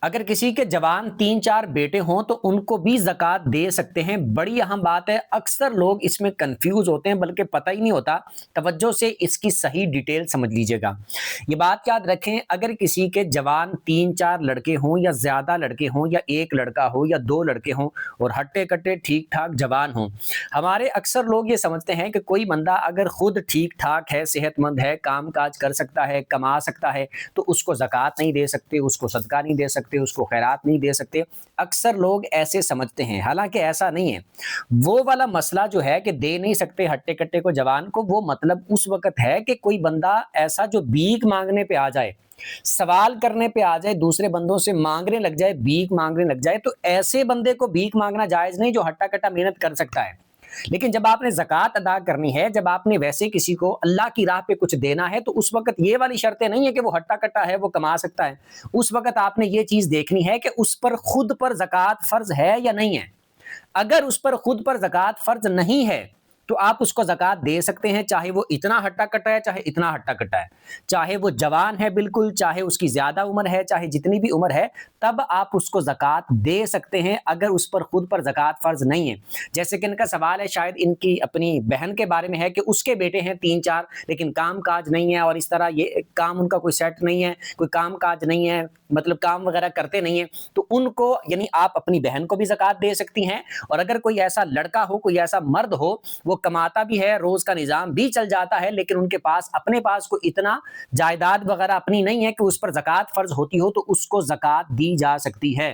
اگر کسی کے جوان 3-4 بیٹے ہوں تو ان کو بھی زکوٰۃ دے سکتے ہیں۔ بڑی اہم بات ہے، اکثر لوگ اس میں کنفیوز ہوتے ہیں بلکہ پتہ ہی نہیں ہوتا۔ توجہ سے اس کی صحیح ڈیٹیل سمجھ لیجئے گا۔ یہ بات یاد رکھیں، اگر کسی کے جوان 3-4 لڑکے ہوں یا زیادہ لڑکے ہوں یا ایک لڑکا ہو یا 2 لڑکے ہوں اور ہٹے کٹے ٹھیک ٹھاک جوان ہوں، ہمارے اکثر لوگ یہ سمجھتے ہیں کہ کوئی بندہ اگر خود ٹھیک ٹھاک ہے، صحت مند ہے، کام کاج کر سکتا ہے، کما سکتا ہے، تو اس کو زکوٰۃ نہیں دے سکتے، اس کو صدقہ نہیں دے سکتے، اس کو خیرات نہیں دے سکتے۔ اکثر لوگ ایسے سمجھتے ہیں، حالانکہ ایسا نہیں ہے۔ وہ والا مسئلہ جو ہے کہ دے نہیں سکتے ہٹے کٹے کو، جوان کو، وہ مطلب اس وقت ہے کہ کوئی بندہ ایسا جو بھیک مانگنے پہ آ جائے، سوال کرنے پہ آ جائے، دوسرے بندوں سے مانگنے لگ جائے، بھیک مانگنے لگ جائے، تو ایسے بندے کو بھیک مانگنا جائز نہیں جو ہٹا کٹا محنت کر سکتا ہے۔ لیکن جب آپ نے زکوٰۃ ادا کرنی ہے، جب آپ نے ویسے کسی کو اللہ کی راہ پہ کچھ دینا ہے، تو اس وقت یہ والی شرطیں نہیں ہے کہ وہ ہٹا کٹا ہے، وہ کما سکتا ہے۔ اس وقت آپ نے یہ چیز دیکھنی ہے کہ اس پر خود پر زکوٰۃ فرض ہے یا نہیں ہے۔ اگر اس پر خود پر زکوٰۃ فرض نہیں ہے تو آپ اس کو زکوٰۃ دے سکتے ہیں، چاہے وہ اتنا ہٹا کٹا ہے، چاہے اتنا ہٹا کٹا ہے، چاہے وہ جوان ہے بالکل، چاہے اس کی زیادہ عمر ہے، چاہے جتنی بھی عمر ہے، تب آپ اس کو زکوٰۃ دے سکتے ہیں اگر اس پر خود پر زکوٰۃ فرض نہیں ہے۔ جیسے کہ ان کا سوال ہے، شاید ان کی اپنی بہن کے بارے میں ہے کہ اس کے بیٹے ہیں 3-4 لیکن کام کاج نہیں ہے، اور اس طرح یہ کام ان کا کوئی سیٹ نہیں ہے، کوئی کام کاج نہیں ہے، مطلب کام وغیرہ کرتے نہیں ہیں، تو ان کو یعنی آپ اپنی بہن کو بھی زکوٰۃ دے سکتی ہیں۔ اور اگر کوئی ایسا لڑکا ہو، کوئی ایسا مرد ہو، وہ کماتا بھی ہے، روز کا نظام بھی چل جاتا ہے، لیکن ان کے پاس اپنے پاس کوئی اتنا جائیداد وغیرہ اپنی نہیں ہے کہ اس پر زکوٰۃ فرض ہوتی ہو، تو اس کو زکوٰۃ دی جا سکتی ہے۔